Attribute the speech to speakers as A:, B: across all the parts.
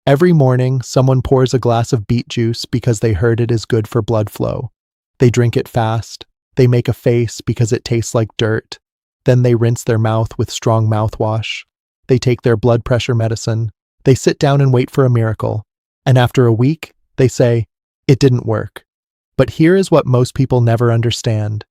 A: Every morning, someone pours a glass of beet juice because they heard it is good for blood flow. They drink it fast. They make a face because it tastes like dirt. Then they rinse their mouth with strong mouthwash. They take their blood pressure medicine. They sit down and wait for a miracle. And after a week, they say, "It didn't work." But here is what most people never understand.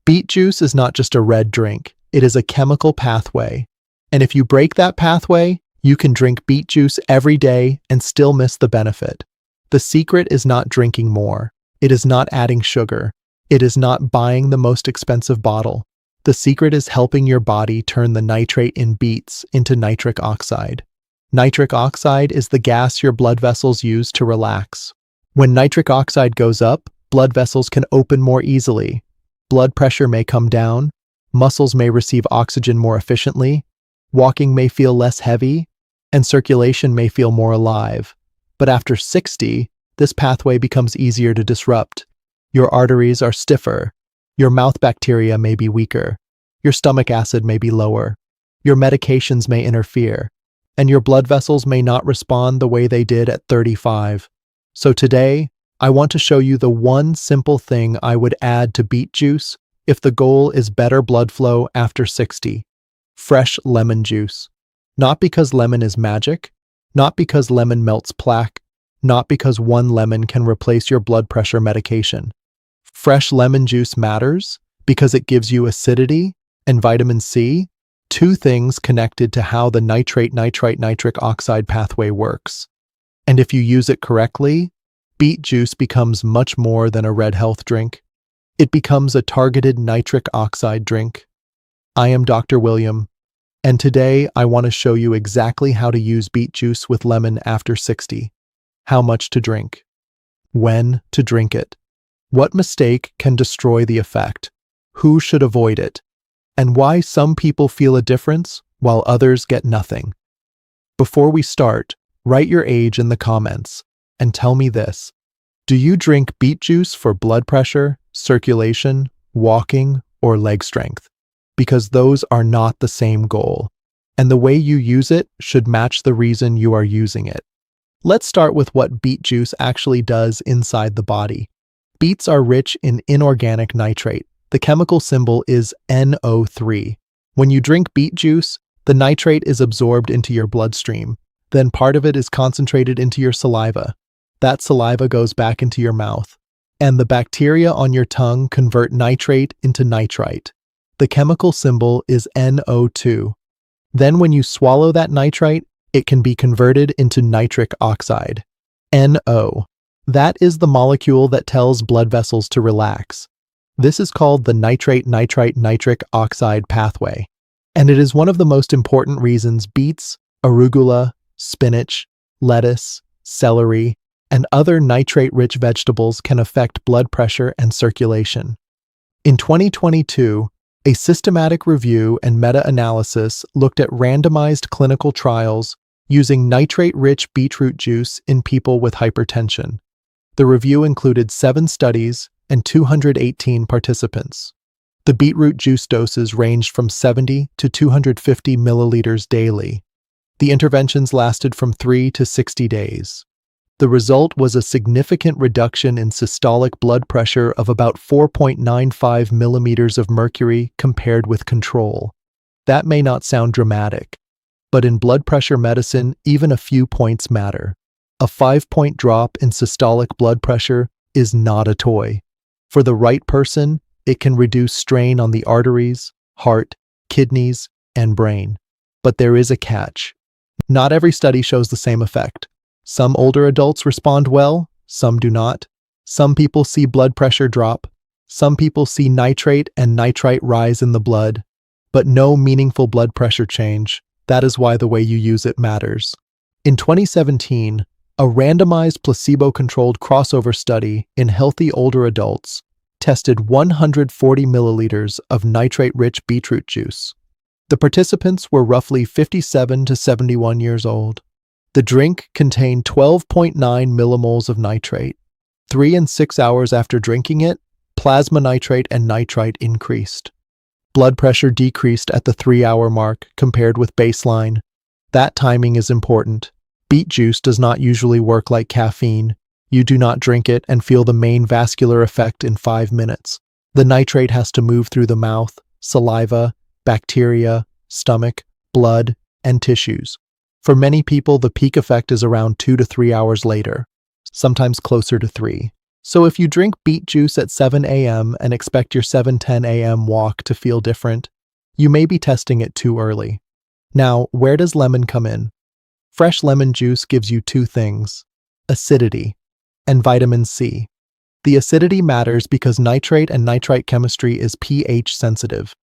A: Beet juice is not just a red drink. It is a chemical pathway. And if you break that pathway, you can drink beet juice every day and still miss the benefit. The secret is not drinking more. It is not adding sugar. It is not buying the most expensive bottle. The secret is helping your body turn the nitrate in beets into nitric oxide. Nitric oxide is the gas your blood vessels use to relax. When nitric oxide goes up, blood vessels can open more easily. Blood pressure may come down. Muscles may receive oxygen more efficiently. Walking may feel less heavy, and circulation may feel more alive. But after 60, this pathway becomes easier to disrupt. Your arteries are stiffer. Your mouth bacteria may be weaker. Your stomach acid may be lower. Your medications may interfere. And your blood vessels may not respond the way they did at 35. So today, I want to show you the one simple thing I would add to beet juice if the goal is better blood flow after 60. Fresh lemon juice. Not because lemon is magic, not because lemon melts plaque, not because one lemon can replace your blood pressure medication. Fresh lemon juice matters because it gives you acidity and vitamin C, two things connected to how the nitrate-nitrite-nitric oxide pathway works. And if you use it correctly, beet juice becomes much more than a red health drink. It becomes a targeted nitric oxide drink. I am Dr. William, and today I want to show you exactly how to use beet juice with lemon after 60. How much to drink. When to drink it. What mistake can destroy the effect? Who should avoid it? And why some people feel a difference while others get nothing. Before we start, write your age in the comments and tell me this. Do you drink beet juice for blood pressure, circulation, walking, or leg strength? Because those are not the same goal, and the way you use it should match the reason you are using it. Let's start with what beet juice actually does inside the body. Beets are rich in inorganic nitrate. The chemical symbol is NO3. When you drink beet juice, the nitrate is absorbed into your bloodstream. Then part of it is concentrated into your saliva. That saliva goes back into your mouth. And the bacteria on your tongue convert nitrate into nitrite. The chemical symbol is NO2. Then when you swallow that nitrite, it can be converted into nitric oxide, NO. That is the molecule that tells blood vessels to relax. This is called the nitrate-nitrite-nitric oxide pathway. And it is one of the most important reasons beets, arugula, spinach, lettuce, celery, and other nitrate-rich vegetables can affect blood pressure and circulation. In 2022, a systematic review and meta-analysis looked at randomized clinical trials using nitrate-rich beetroot juice in people with hypertension. The review included 7 studies and 218 participants. The beetroot juice doses ranged from 70 to 250 milliliters daily. The interventions lasted from 3 to 60 days. The result was a significant reduction in systolic blood pressure of about 4.95 millimeters of mercury compared with control. That may not sound dramatic, but in blood pressure medicine, even a few points matter. A 5-point drop in systolic blood pressure is not a toy. For the right person, it can reduce strain on the arteries, heart, kidneys, and brain. But there is a catch. Not every study shows the same effect. Some older adults respond well, some do not. Some people see blood pressure drop. Some people see nitrate and nitrite rise in the blood, but no meaningful blood pressure change. That is why the way you use it matters. In 2017, a randomized placebo-controlled crossover study in healthy older adults tested 140 milliliters of nitrate-rich beetroot juice. The participants were roughly 57 to 71 years old. The drink contained 12.9 millimoles of nitrate. 3 and 6 hours after drinking it, plasma nitrate and nitrite increased. Blood pressure decreased at the 3-hour mark compared with baseline. That timing is important. Beet juice does not usually work like caffeine. You do not drink it and feel the main vascular effect in 5 minutes. The nitrate has to move through the mouth, saliva, bacteria, stomach, blood, and tissues. For many people, the peak effect is around 2 to 3 hours later, sometimes closer to 3. So if you drink beet juice at 7 a.m. and expect your 7:10 a.m. walk to feel different, you may be testing it too early. Now, where does lemon come in? Fresh lemon juice gives you two things: acidity and vitamin C. The acidity matters because nitrate and nitrite chemistry is pH sensitive.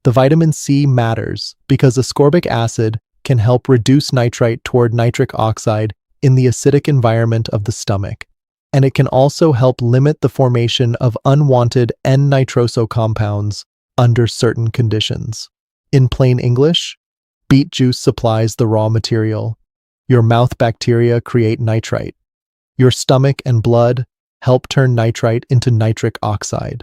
A: The vitamin C matters because ascorbic acid can help reduce nitrite toward nitric oxide in the acidic environment of the stomach, and it can also help limit the formation of unwanted N-nitroso compounds under certain conditions. In plain English, beet juice supplies the raw material. Your mouth bacteria create nitrite. Your stomach and blood help turn nitrite into nitric oxide.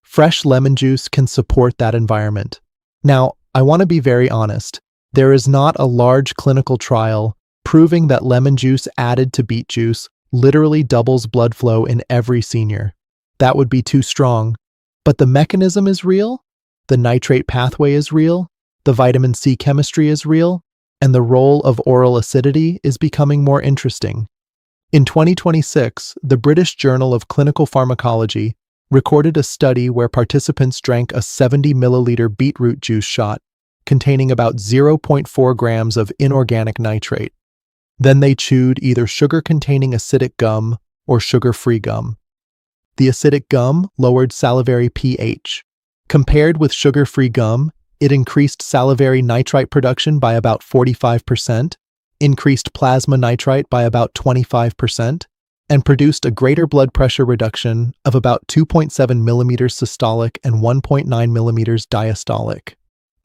A: Fresh lemon juice can support that environment. Now, I want to be very honest. There is not a large clinical trial proving that lemon juice added to beet juice literally doubles blood flow in every senior. That would be too strong. But the mechanism is real, the nitrate pathway is real, the vitamin C chemistry is real, and the role of oral acidity is becoming more interesting. In 2026, the British Journal of Clinical Pharmacology recorded a study where participants drank a 70 milliliter beetroot juice shot containing about 0.4 grams of inorganic nitrate. Then they chewed either sugar-containing acidic gum or sugar-free gum. The acidic gum lowered salivary pH. Compared with sugar-free gum, it increased salivary nitrite production by about 45%, increased plasma nitrite by about 25%, and produced a greater blood pressure reduction of about 2.7 millimeters systolic and 1.9 millimeters diastolic.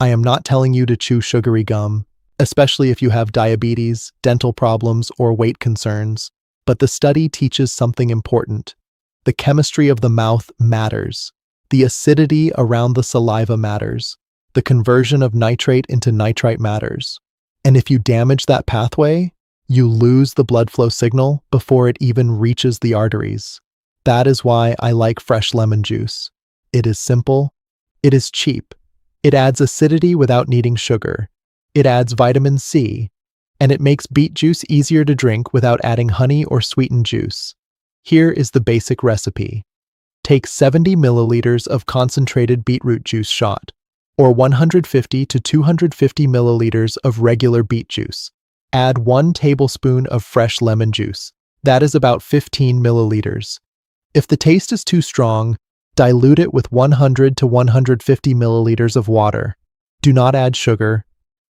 A: I am not telling you to chew sugary gum, especially if you have diabetes, dental problems, or weight concerns, but the study teaches something important. The chemistry of the mouth matters. The acidity around the saliva matters. The conversion of nitrate into nitrite matters. And if you damage that pathway, you lose the blood flow signal before it even reaches the arteries. That is why I like fresh lemon juice. It is simple. It is cheap. It adds acidity without needing sugar. It adds vitamin C. And it makes beet juice easier to drink without adding honey or sweetened juice. Here is the basic recipe. Take 70 milliliters of concentrated beetroot juice shot, or 150 to 250 milliliters of regular beet juice. Add 1 tablespoon of fresh lemon juice. That is about 15 milliliters. If the taste is too strong, dilute it with 100 to 150 milliliters of water. Do not add sugar.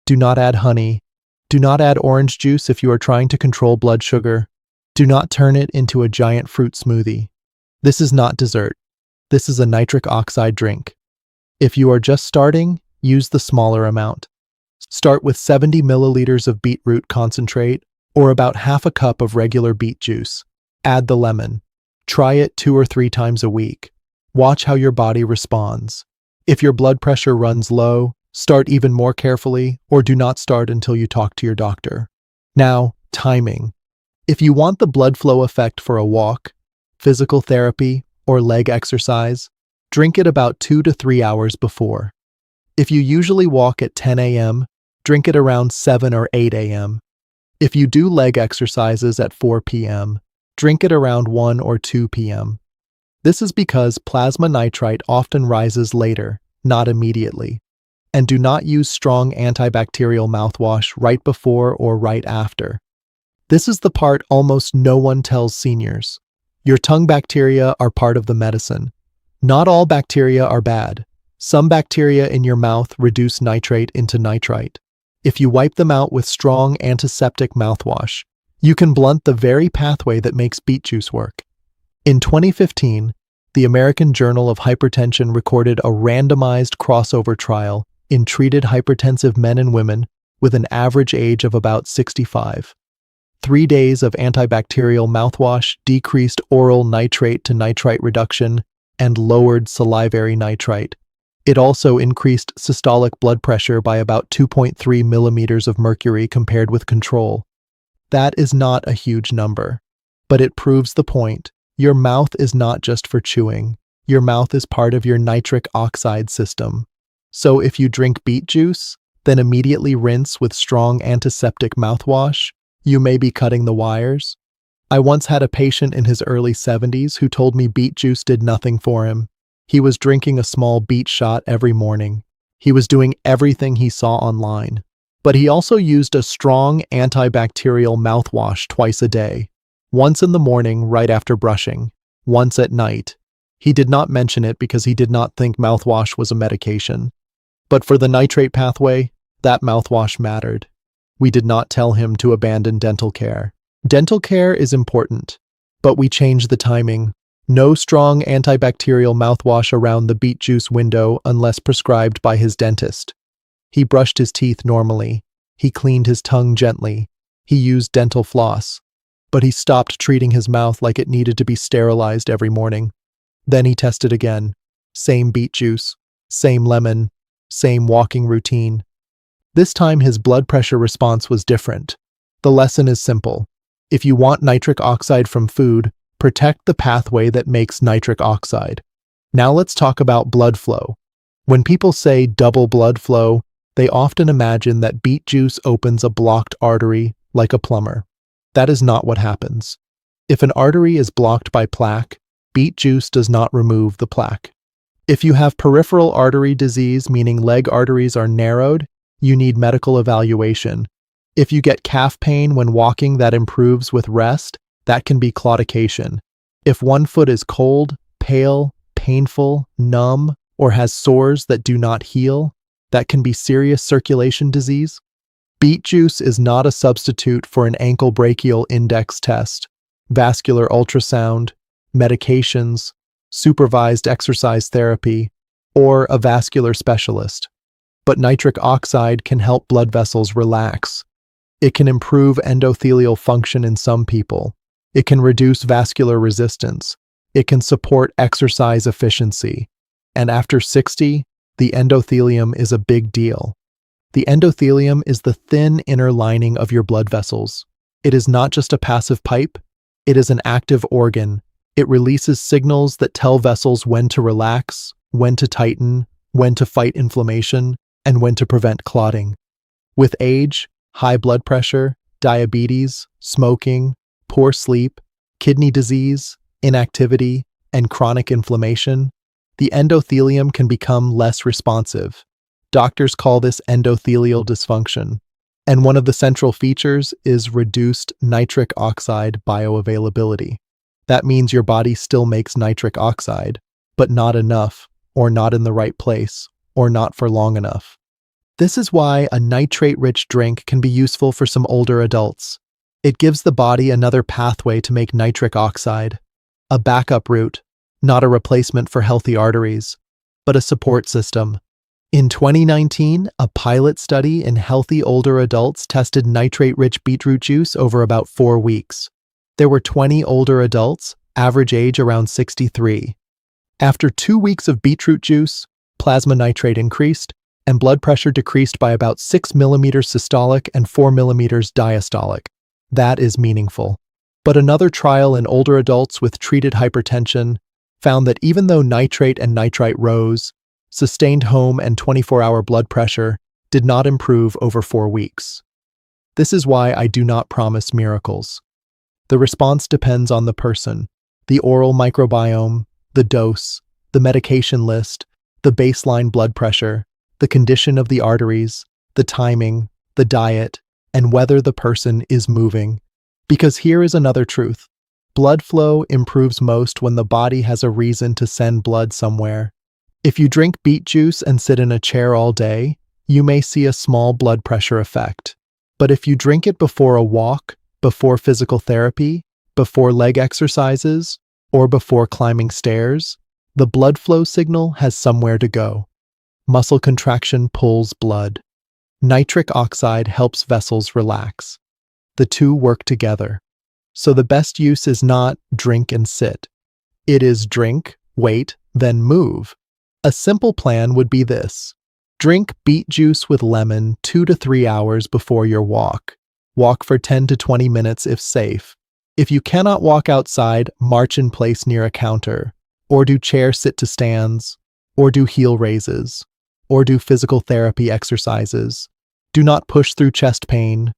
A: Do not add honey. Do not add orange juice if you are trying to control blood sugar. Do not turn it into a giant fruit smoothie. This is not dessert. This is a nitric oxide drink. If you are just starting, use the smaller amount. Start with 70 milliliters of beetroot concentrate, or about half a cup of regular beet juice. Add the lemon. Try it 2 or 3 times a week. Watch how your body responds. If your blood pressure runs low, start even more carefully, or do not start until you talk to your doctor. Now, timing. If you want the blood flow effect for a walk, physical therapy, or leg exercise, drink it about 2 to 3 hours before. If you usually walk at 10 a.m., drink it around 7 or 8 a.m. If you do leg exercises at 4 p.m., drink it around 1 or 2 p.m. This is because plasma nitrite often rises later, not immediately. And do not use strong antibacterial mouthwash right before or right after. This is the part almost no one tells seniors. Your tongue bacteria are part of the medicine. Not all bacteria are bad. Some bacteria in your mouth reduce nitrate into nitrite. If you wipe them out with strong antiseptic mouthwash, you can blunt the very pathway that makes beet juice work. In 2015, the American Journal of Hypertension recorded a randomized crossover trial in treated hypertensive men and women with an average age of about 65. 3 days of antibacterial mouthwash decreased oral nitrate to nitrite reduction and lowered salivary nitrite. It also increased systolic blood pressure by about 2.3 millimeters of mercury compared with control. That is not a huge number, but it proves the point. Your mouth is not just for chewing. Your mouth is part of your nitric oxide system. So if you drink beet juice, then immediately rinse with strong antiseptic mouthwash, you may be cutting the wires. I once had a patient in his early 70s who told me beet juice did nothing for him. He was drinking a small beet shot every morning. He was doing everything he saw online. But he also used a strong antibacterial mouthwash twice a day. Once in the morning right after brushing, once at night. He did not mention it because he did not think mouthwash was a medication. But for the nitrate pathway, that mouthwash mattered. We did not tell him to abandon dental care. Dental care is important, but we changed the timing. No strong antibacterial mouthwash around the beet juice window unless prescribed by his dentist. He brushed his teeth normally. He cleaned his tongue gently. He used dental floss. But he stopped treating his mouth like it needed to be sterilized every morning. Then he tested again. Same beet juice, same lemon, same walking routine. This time his blood pressure response was different. The lesson is simple. If you want nitric oxide from food, protect the pathway that makes nitric oxide. Now let's talk about blood flow. When people say double blood flow, they often imagine that beet juice opens a blocked artery like a plumber. That is not what happens. If an artery is blocked by plaque, beet juice does not remove the plaque. If you have peripheral artery disease, meaning leg arteries are narrowed, you need medical evaluation. If you get calf pain when walking that improves with rest, that can be claudication. If one foot is cold, pale, painful, numb, or has sores that do not heal, that can be serious circulation disease. Beet juice is not a substitute for an ankle brachial index test, vascular ultrasound, medications, supervised exercise therapy, or a vascular specialist. But nitric oxide can help blood vessels relax. It can improve endothelial function in some people. It can reduce vascular resistance. It can support exercise efficiency. And after 60, the endothelium is a big deal. The endothelium is the thin inner lining of your blood vessels. It is not just a passive pipe. It is an active organ. It releases signals that tell vessels when to relax, when to tighten, when to fight inflammation, and when to prevent clotting. With age, high blood pressure, diabetes, smoking, poor sleep, kidney disease, inactivity, and chronic inflammation, the endothelium can become less responsive. Doctors call this endothelial dysfunction. And one of the central features is reduced nitric oxide bioavailability. That means your body still makes nitric oxide, but not enough, or not in the right place, or not for long enough. This is why a nitrate-rich drink can be useful for some older adults. It gives the body another pathway to make nitric oxide, a backup route, not a replacement for healthy arteries, but a support system. In 2019, a pilot study in healthy older adults tested nitrate-rich beetroot juice over about 4 weeks. There were 20 older adults, average age around 63. After 2 weeks of beetroot juice, plasma nitrate increased, and blood pressure decreased by about 6 millimeters systolic and 4 millimeters diastolic. That is meaningful. But another trial in older adults with treated hypertension found that even though nitrate and nitrite rose, sustained home and 24-hour blood pressure did not improve over 4 weeks. This is why I do not promise miracles. The response depends on the person, the oral microbiome, the dose, the medication list, the baseline blood pressure, the condition of the arteries, the timing, the diet, and whether the person is moving. Because here is another truth. Blood flow improves most when the body has a reason to send blood somewhere. If you drink beet juice and sit in a chair all day, you may see a small blood pressure effect. But if you drink it before a walk, before physical therapy, before leg exercises, or before climbing stairs, the blood flow signal has somewhere to go. Muscle contraction pulls blood. Nitric oxide helps vessels relax. The two work together. So the best use is not drink and sit. It is drink, wait, then move. A simple plan would be this. Drink beet juice with lemon 2 to 3 hours before your walk. Walk for 10 to 20 minutes if safe. If you cannot walk outside, march in place near a counter, or do chair sit to stands, or do heel raises, or do physical therapy exercises. Do not push through chest pain.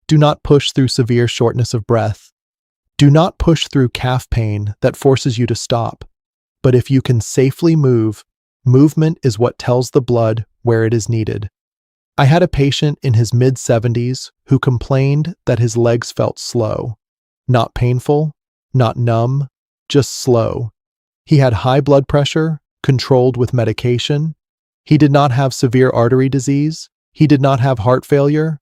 A: Do not push through severe shortness of breath. Do not push through calf pain that forces you to stop. But if you can safely move, movement is what tells the blood where it is needed. I had a patient in his mid-70s who complained that his legs felt slow. Not painful, not numb, just slow. He had high blood pressure, controlled with medication. He did not have severe artery disease. He did not have heart failure.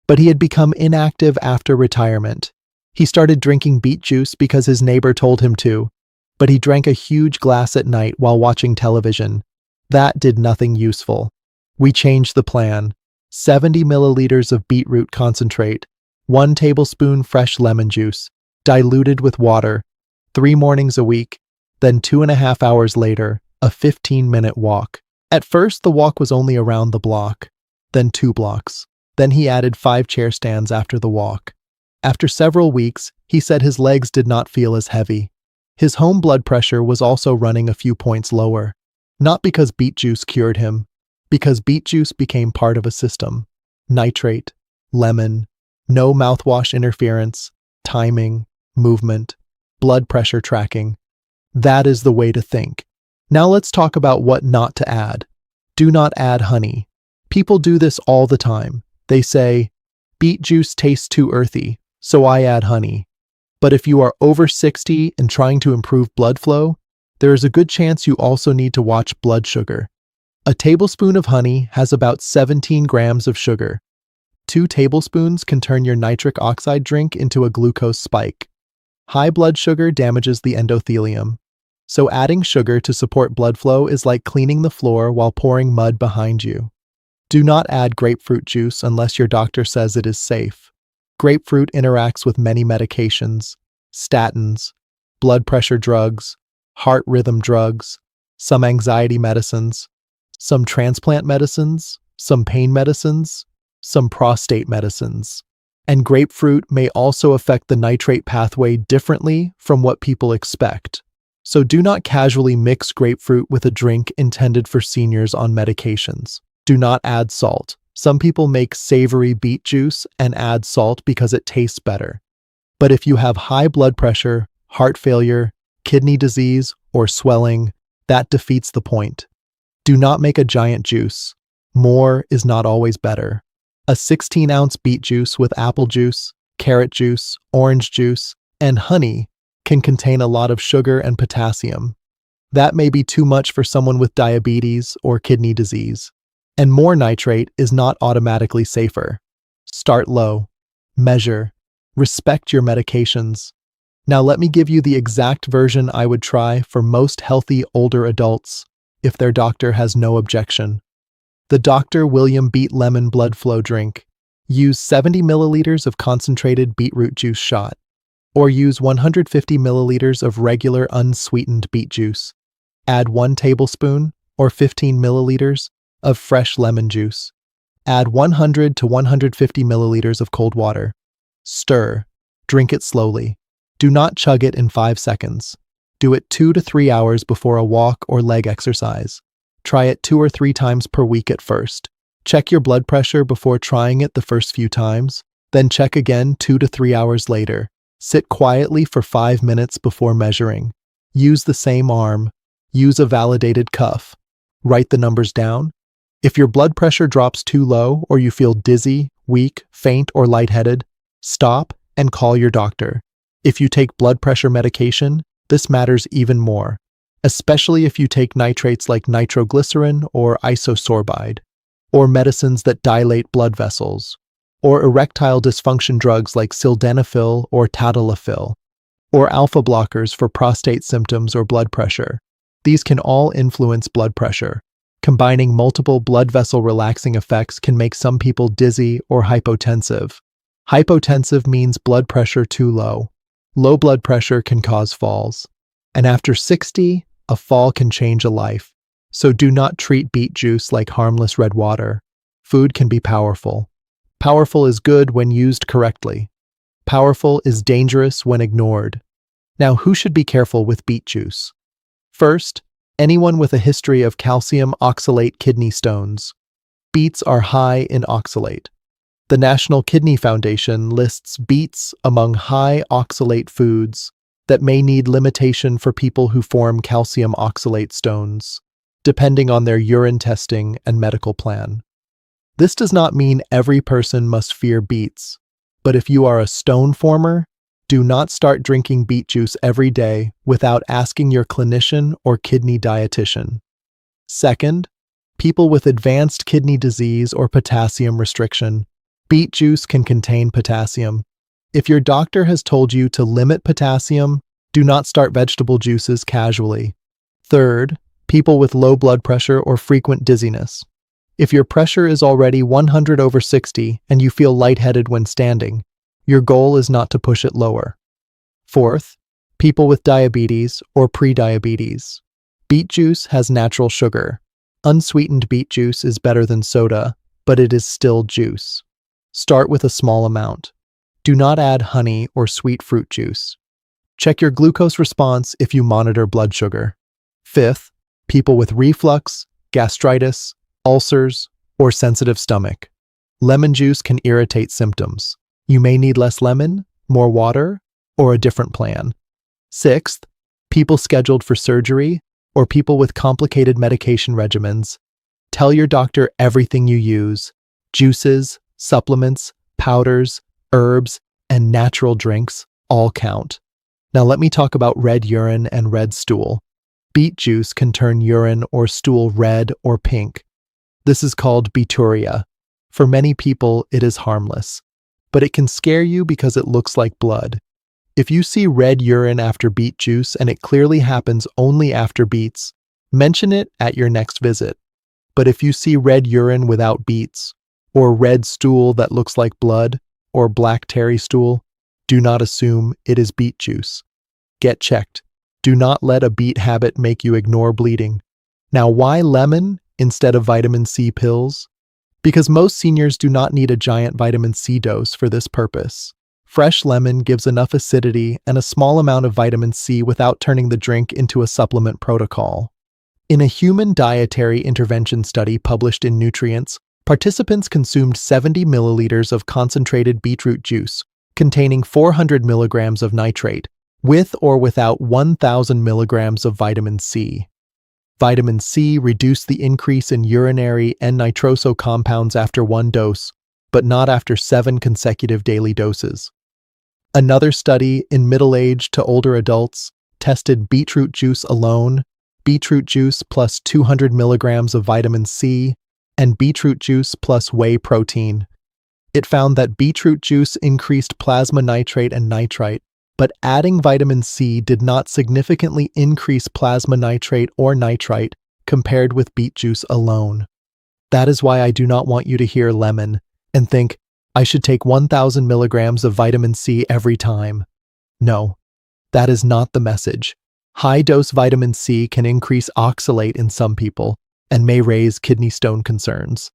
A: But he had become inactive after retirement. He started drinking beet juice because his neighbor told him to, but he drank a huge glass at night while watching television. That did nothing useful. We changed the plan. 70 milliliters of beetroot concentrate, 1 tablespoon fresh lemon juice, diluted with water, 3 mornings a week, then 2.5 hours later, a 15-minute walk. At first, the walk was only around the block, then 2 blocks. Then he added 5 chair stands after the walk. After several weeks, he said his legs did not feel as heavy. His home blood pressure was also running a few points lower. Not because beet juice cured him, because beet juice became part of a system. Nitrate, lemon, no mouthwash interference, timing, movement, blood pressure tracking. That is the way to think. Now let's talk about what not to add. Do not add honey. People do this all the time. They say, beet juice tastes too earthy, so I add honey. But if you are over 60 and trying to improve blood flow, there is a good chance you also need to watch blood sugar. A tablespoon of honey has about 17 grams of sugar. 2 tablespoons can turn your nitric oxide drink into a glucose spike. High blood sugar damages the endothelium. So adding sugar to support blood flow is like cleaning the floor while pouring mud behind you. Do not add grapefruit juice unless your doctor says it is safe. Grapefruit interacts with many medications, statins, blood pressure drugs, heart rhythm drugs, some anxiety medicines, some transplant medicines, some pain medicines, some prostate medicines. And grapefruit may also affect the nitrate pathway differently from what people expect. So do not casually mix grapefruit with a drink intended for seniors on medications. Do not add salt. Some people make savory beet juice and add salt because it tastes better. But if you have high blood pressure, heart failure, kidney disease, or swelling, that defeats the point. Do not make a giant juice. More is not always better. A 16-ounce beet juice with apple juice, carrot juice, orange juice, and honey can contain a lot of sugar and potassium. That may be too much for someone with diabetes or kidney disease. And more nitrate is not automatically safer. Start low. Measure. Respect your medications. Now let me give you the exact version I would try for most healthy older adults, if their doctor has no objection. The Dr. William Beet Lemon Blood Flow Drink. Use 70 milliliters of concentrated beetroot juice shot, or use 150 milliliters of regular unsweetened beet juice. Add 1 tablespoon, or 15 milliliters, of fresh lemon juice. Add 100 to 150 milliliters of cold water. Stir. Drink it slowly. Do not chug it in 5 seconds. Do it 2 to 3 hours before a walk or leg exercise. Try it 2 or 3 times per week at first. Check your blood pressure before trying it the first few times, then check again 2 to 3 hours later. Sit quietly for 5 minutes before measuring. Use the same arm. Use a validated cuff. Write the numbers down. If your blood pressure drops too low or you feel dizzy, weak, faint, or lightheaded, stop and call your doctor. If you take blood pressure medication, this matters even more, especially if you take nitrates like nitroglycerin or isosorbide, or medicines that dilate blood vessels, or erectile dysfunction drugs like sildenafil or tadalafil, or alpha blockers for prostate symptoms or blood pressure. These can all influence blood pressure. Combining multiple blood vessel relaxing effects can make some people dizzy or hypotensive. Hypotensive means blood pressure too low. Low blood pressure can cause falls. And after 60, a fall can change a life. So do not treat beet juice like harmless red water. Food can be powerful. Powerful is good when used correctly. Powerful is dangerous when ignored. Now, who should be careful with beet juice? First, anyone with a history of calcium oxalate kidney stones. Beets are high in oxalate. The National Kidney Foundation lists beets among high oxalate foods that may need limitation for people who form calcium oxalate stones, depending on their urine testing and medical plan. This does not mean every person must fear beets, but if you are a stone former, do not start drinking beet juice every day without asking your clinician or kidney dietitian. Second, people with advanced kidney disease or potassium restriction. Beet juice can contain potassium. If your doctor has told you to limit potassium, do not start vegetable juices casually. Third, people with low blood pressure or frequent dizziness. If your pressure is already 100/60 and you feel lightheaded when standing, your goal is not to push it lower. Fourth, people with diabetes or prediabetes. Beet juice has natural sugar. Unsweetened beet juice is better than soda, but it is still juice. Start with a small amount. Do not add honey or sweet fruit juice. Check your glucose response if you monitor blood sugar. Fifth, people with reflux, gastritis, ulcers, or sensitive stomach. Lemon juice can irritate symptoms. You may need less lemon, more water, or a different plan. Sixth, people scheduled for surgery or people with complicated medication regimens. Tell your doctor everything you use: juices, supplements, powders, herbs, and natural drinks all count. Now let me talk about red urine and red stool. Beet juice can turn urine or stool red or pink. This is called beeturia. For many people, it is harmless, but it can scare you because it looks like blood. If you see red urine after beet juice and it clearly happens only after beets, mention it at your next visit. But if you see red urine without beets, or red stool that looks like blood, or black terry stool, do not assume it is beet juice. Get checked. Do not let a beet habit make you ignore bleeding. Now, why lemon instead of vitamin C pills? Because most seniors do not need a giant vitamin C dose for this purpose. Fresh lemon gives enough acidity and a small amount of vitamin C without turning the drink into a supplement protocol. In a human dietary intervention study published in Nutrients, participants consumed 70 milliliters of concentrated beetroot juice, containing 400 milligrams of nitrate, with or without 1,000 milligrams of vitamin C. Vitamin C reduced the increase in urinary N-nitroso compounds after one dose, but not after 7 consecutive daily doses. Another study in middle-aged to older adults tested beetroot juice alone, beetroot juice plus 200 milligrams of vitamin C, and beetroot juice plus whey protein. It found that beetroot juice increased plasma nitrate and nitrite, but adding vitamin C did not significantly increase plasma nitrate or nitrite compared with beet juice alone. That is why I do not want you to hear lemon and think, I should take 1,000 milligrams of vitamin C every time. No, that is not the message. High-dose vitamin C can increase oxalate in some people and may raise kidney stone concerns.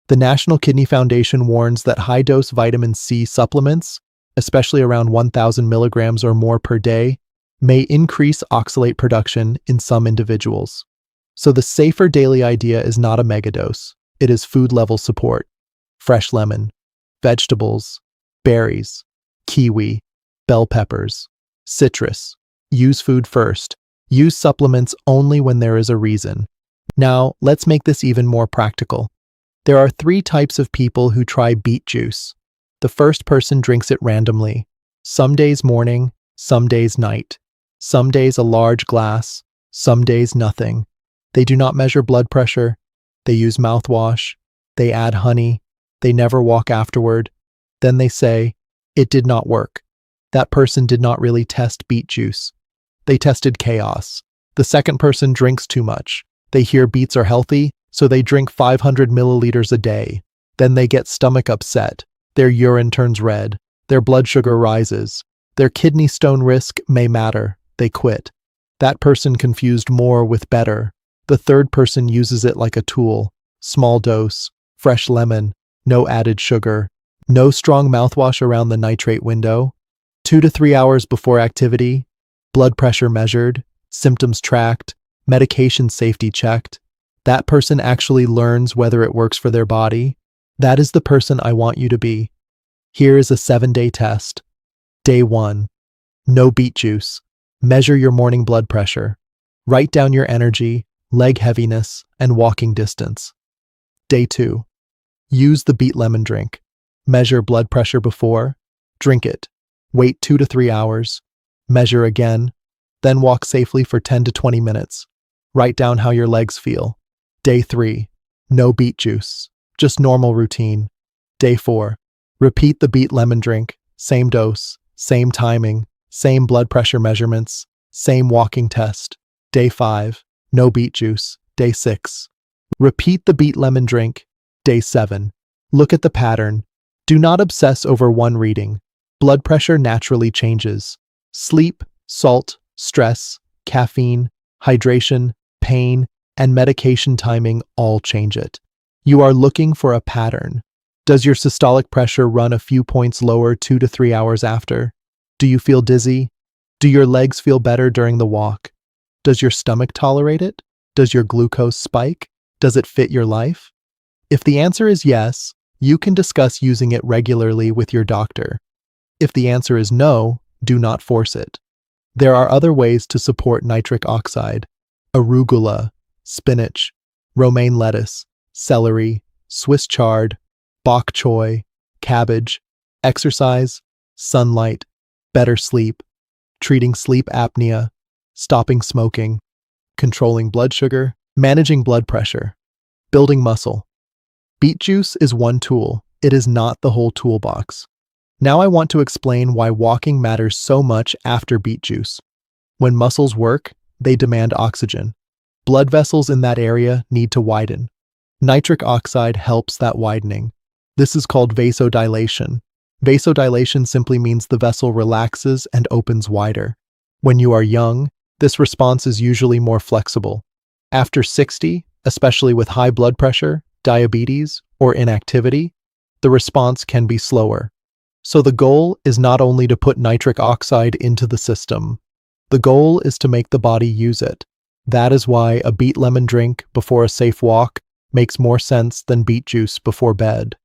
A: The National Kidney Foundation warns that high-dose vitamin C supplements, especially around 1,000 milligrams or more per day, may increase oxalate production in some individuals. So the safer daily idea is not a megadose, it is food-level support. Fresh lemon, vegetables, berries, kiwi, bell peppers, citrus. Use food first. Use supplements only when there is a reason. Now, let's make this even more practical. There are 3 types of people who try beet juice. The first person drinks it randomly. Some days morning, some days night. Some days a large glass, some days nothing. They do not measure blood pressure. They use mouthwash. They add honey. They never walk afterward. Then they say, it did not work. That person did not really test beet juice. They tested chaos. The second person drinks too much. They hear beets are healthy, so they drink 500 milliliters a day. Then they get stomach upset. Their urine turns red. Their blood sugar rises. Their kidney stone risk may matter. They quit. That person confused more with better. The third person uses it like a tool. Small dose, fresh lemon, no added sugar, No strong mouthwash around the nitrate window. 2 to 3 hours before activity. Blood pressure measured. Symptoms tracked. Medication safety checked. That person actually learns whether it works for their body. That is the person I want you to be. Here is a 7-day test. Day 1. No beet juice. Measure your morning blood pressure. Write down your energy, leg heaviness, and walking distance. Day 2. Use the beet lemon drink. Measure blood pressure before. Drink it. Wait 2 to 3 hours. Measure again. Then walk safely for 10 to 20 minutes. Write down how your legs feel. Day 3. No beet juice. Just normal routine. Day 4. Repeat the beet lemon drink. Same dose, same timing, same blood pressure measurements, same walking test. Day 5. No beet juice. Day 6. Repeat the beet lemon drink. Day 7. Look at the pattern. Do not obsess over one reading. Blood pressure naturally changes. Sleep, salt, stress, caffeine, hydration, pain, and medication timing all change it. You are looking for a pattern. Does your systolic pressure run a few points lower 2 to 3 hours after? Do you feel dizzy? Do your legs feel better during the walk? Does your stomach tolerate it? Does your glucose spike? Does it fit your life? If the answer is yes, you can discuss using it regularly with your doctor. If the answer is no, do not force it. There are other ways to support nitric oxide: arugula, spinach, romaine lettuce, celery, Swiss chard, bok choy, cabbage, exercise, sunlight, better sleep, treating sleep apnea, stopping smoking, controlling blood sugar, managing blood pressure, building muscle. Beet juice is one tool. It is not the whole toolbox. Now I want to explain why walking matters so much after beet juice. When muscles work, they demand oxygen. Blood vessels in that area need to widen. Nitric oxide helps that widening. This is called vasodilation. Vasodilation simply means the vessel relaxes and opens wider. When you are young, this response is usually more flexible. After 60, especially with high blood pressure, diabetes, or inactivity, the response can be slower. So the goal is not only to put nitric oxide into the system. The goal is to make the body use it. That is why a beet lemon drink before a safe walk makes more sense than beet juice before bed.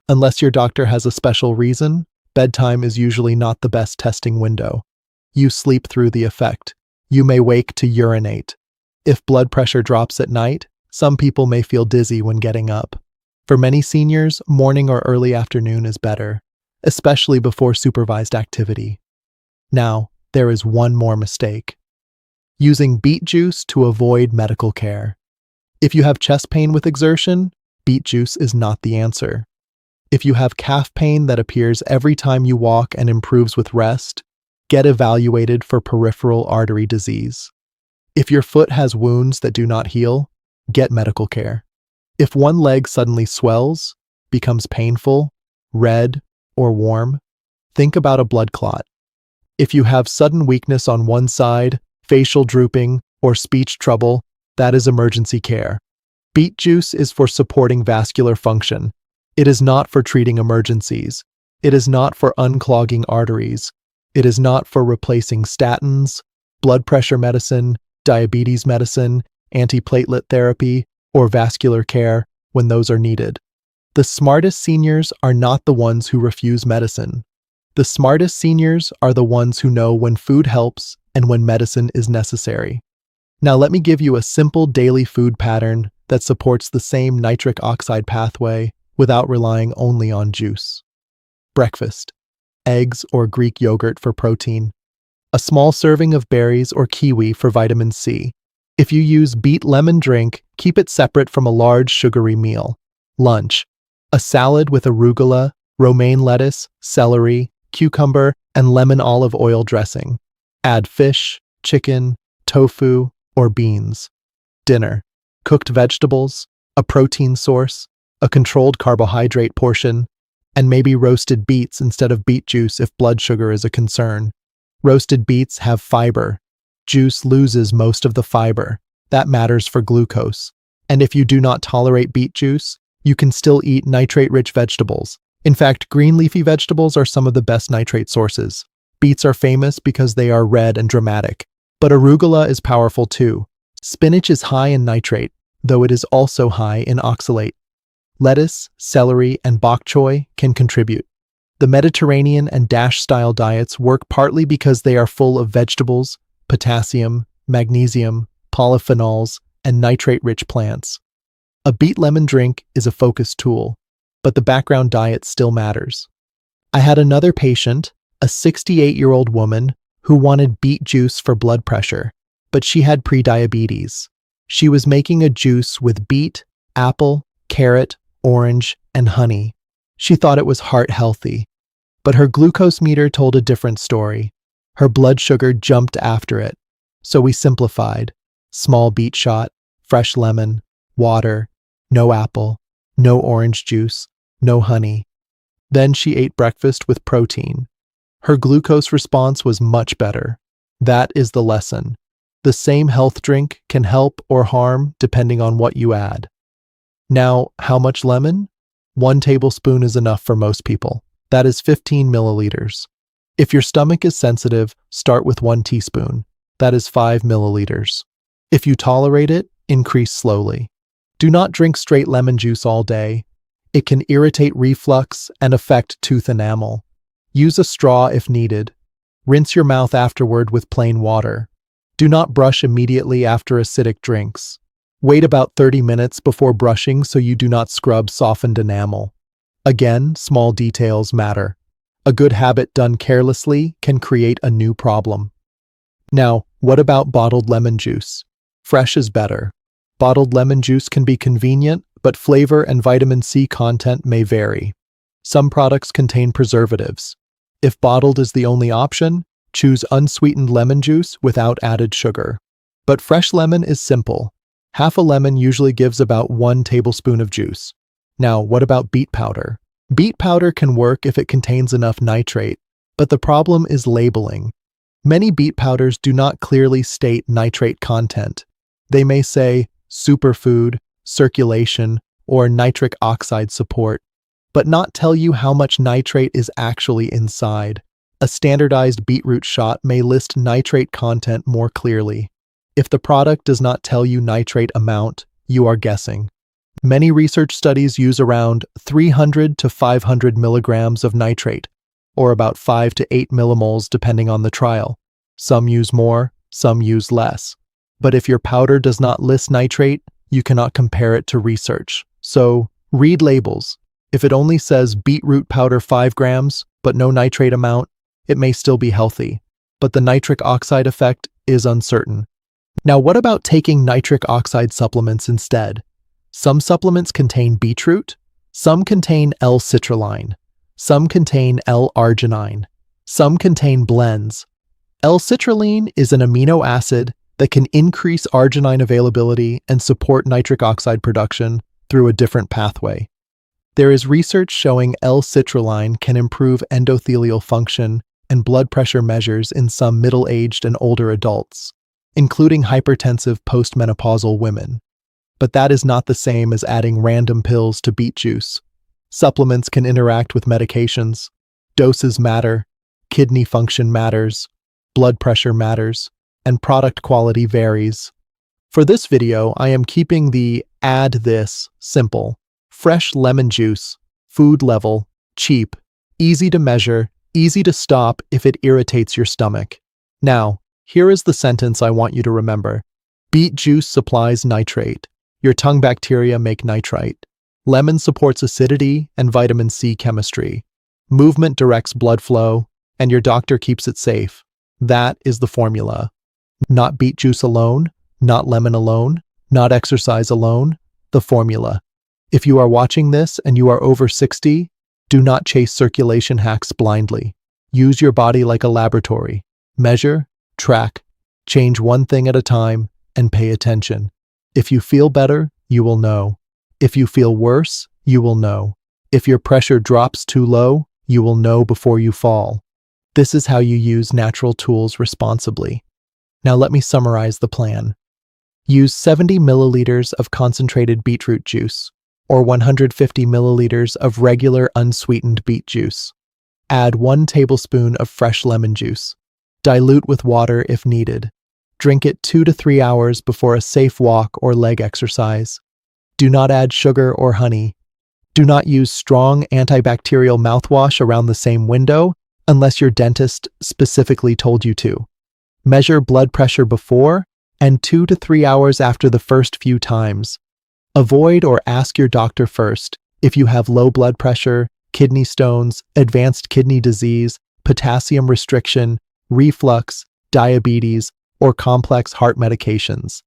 A: Unless your doctor has a special reason, bedtime is usually not the best testing window. You sleep through the effect. You may wake to urinate. If blood pressure drops at night, some people may feel dizzy when getting up. For many seniors, morning or early afternoon is better, especially before supervised activity. Now, there is one more mistake: using beet juice to avoid medical care. If you have chest pain with exertion, beet juice is not the answer. If you have calf pain that appears every time you walk and improves with rest, get evaluated for peripheral artery disease. If your foot has wounds that do not heal, get medical care. If one leg suddenly swells, becomes painful, red, or warm, think about a blood clot. If you have sudden weakness on one side, facial drooping, or speech trouble, that is emergency care. Beet juice is for supporting vascular function. It is not for treating emergencies. It is not for unclogging arteries. It is not for replacing statins, blood pressure medicine, diabetes medicine, antiplatelet therapy, or vascular care when those are needed. The smartest seniors are not the ones who refuse medicine. The smartest seniors are the ones who know when food helps and when medicine is necessary. Now let me give you a simple daily food pattern that supports the same nitric oxide pathway without relying only on juice. Breakfast: eggs or Greek yogurt for protein. A small serving of berries or kiwi for vitamin C. If you use beet lemon drink, keep it separate from a large sugary meal. Lunch: a salad with arugula, romaine lettuce, celery, cucumber, and lemon olive oil dressing. Add fish, chicken, tofu, or beans. Dinner: cooked vegetables, a protein source, a controlled carbohydrate portion, and maybe roasted beets instead of beet juice if blood sugar is a concern. Roasted beets have fiber. Juice loses most of the fiber. That matters for glucose. And if you do not tolerate beet juice, you can still eat nitrate-rich vegetables. In fact, green leafy vegetables are some of the best nitrate sources. Beets are famous because they are red and dramatic, but arugula is powerful too. Spinach is high in nitrate, though it is also high in oxalate. Lettuce, celery, and bok choy can contribute. The Mediterranean and DASH-style diets work partly because they are full of vegetables, potassium, magnesium, polyphenols, and nitrate-rich plants. A beet lemon drink is a focus tool, but the background diet still matters. I had another patient, a 68-year-old woman, who wanted beet juice for blood pressure, but she had prediabetes. She was making a juice with beet, apple, carrot, orange, and honey. She thought it was heart-healthy, but her glucose meter told a different story. Her blood sugar jumped after it, so we simplified. Small beet shot, fresh lemon, water, no apple, no orange juice, no honey. Then she ate breakfast with protein. Her glucose response was much better. That is the lesson. The same health drink can help or harm depending on what you add. Now, how much lemon? 1 tablespoon is enough for most people. That is 15 milliliters. If your stomach is sensitive, start with 1 teaspoon. That is 5 milliliters. If you tolerate it, increase slowly. Do not drink straight lemon juice all day. It can irritate reflux and affect tooth enamel. Use a straw if needed. Rinse your mouth afterward with plain water. Do not brush immediately after acidic drinks. Wait about 30 minutes before brushing so you do not scrub softened enamel. Again, small details matter. A good habit done carelessly can create a new problem. Now, what about bottled lemon juice? Fresh is better. Bottled lemon juice can be convenient, but flavor and vitamin C content may vary. Some products contain preservatives. If bottled is the only option, choose unsweetened lemon juice without added sugar. But fresh lemon is simple. Half a lemon usually gives about 1 tablespoon of juice. Now, what about beet powder? Beet powder can work if it contains enough nitrate, but the problem is labeling. Many beet powders do not clearly state nitrate content. They may say superfood, circulation, or nitric oxide support, but not tell you how much nitrate is actually inside. A standardized beetroot shot may list nitrate content more clearly. If the product does not tell you nitrate amount, you are guessing. Many research studies use around 300 to 500 milligrams of nitrate, or about 5 to 8 millimoles depending on the trial. Some use more, some use less. But if your powder does not list nitrate, you cannot compare it to research. So, read labels. If it only says beetroot powder 5 grams, but no nitrate amount, it may still be healthy. But the nitric oxide effect is uncertain. Now, what about taking nitric oxide supplements instead? Some supplements contain beetroot, some contain L-citrulline, some contain L-arginine, some contain blends. L-citrulline is an amino acid that can increase arginine availability and support nitric oxide production through a different pathway. There is research showing L-citrulline can improve endothelial function and blood pressure measures in some middle-aged and older adults, including hypertensive postmenopausal women. But that is not the same as adding random pills to beet juice. Supplements can interact with medications. Doses matter, kidney function matters, blood pressure matters, and product quality varies. For this video, I am keeping the add this simple. Fresh lemon juice, food level, cheap, easy to measure, easy to stop if it irritates your stomach. Now, here is the sentence I want you to remember. Beet juice supplies nitrate. Your tongue bacteria make nitrite. Lemon supports acidity and vitamin C chemistry. Movement directs blood flow, and your doctor keeps it safe. That is the formula. Not beet juice alone, not lemon alone, not exercise alone, the formula. If you are watching this and you are over 60, do not chase circulation hacks blindly. Use your body like a laboratory. Measure, track, change one thing at a time, and pay attention. If you feel better, you will know. If you feel worse, you will know. If your pressure drops too low, you will know before you fall. This is how you use natural tools responsibly. Now let me summarize the plan. Use 70 milliliters of concentrated beetroot juice. or 150 milliliters of regular unsweetened beet juice. Add 1 tablespoon of fresh lemon juice. Dilute with water if needed. Drink it 2 to 3 hours before a safe walk or leg exercise. Do not add sugar or honey. Do not use strong antibacterial mouthwash around the same window unless your dentist specifically told you to. Measure blood pressure before and 2 to 3 hours after the first few times. Avoid or ask your doctor first if you have low blood pressure, kidney stones, advanced kidney disease, potassium restriction, reflux, diabetes, or complex heart medications.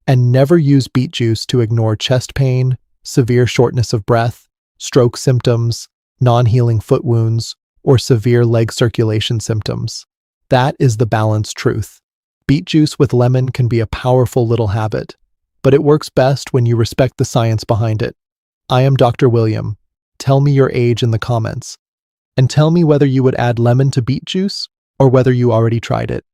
A: And never use beet juice to ignore chest pain, severe shortness of breath, stroke symptoms, non-healing foot wounds, or severe leg circulation symptoms. That is the balanced truth. Beet juice with lemon can be a powerful little habit, but it works best when you respect the science behind it. I am Dr. William. Tell me your age in the comments. And tell me whether you would add lemon to beet juice or whether you already tried it.